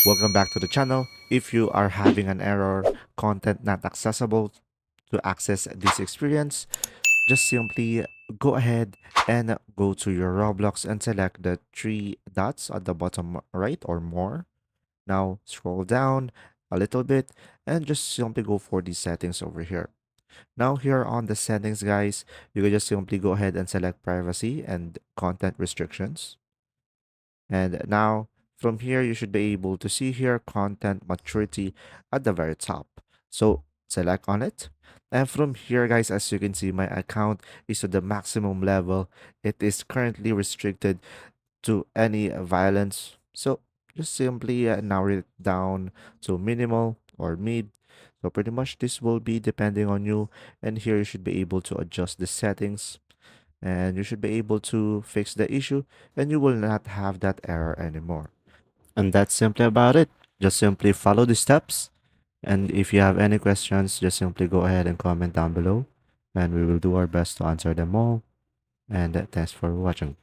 Welcome back to the channel. If you are having an error, content not accessible to access this experience, just simply go ahead and go to your Roblox and select the three dots at the bottom right or more. Now scroll down a little bit and just simply go for the settings over here. Now here on the settings, guys, you can just simply go ahead and select privacy and content restrictions. And now from here, you should be able to see here content maturity at the very top. So select on it. And from here, guys, as you can see, my account is to the maximum level. It is currently restricted to any violence. So just simply narrow it down to minimal or mid. So pretty much this will be depending on you. And here you should be able to adjust the settings and you should be able to fix the issue and you will not have that error anymore. And that's simply about it. Just simply follow the steps. And if you have any questions, just simply go ahead and comment down below and we will do our best to answer them all. And thanks for watching.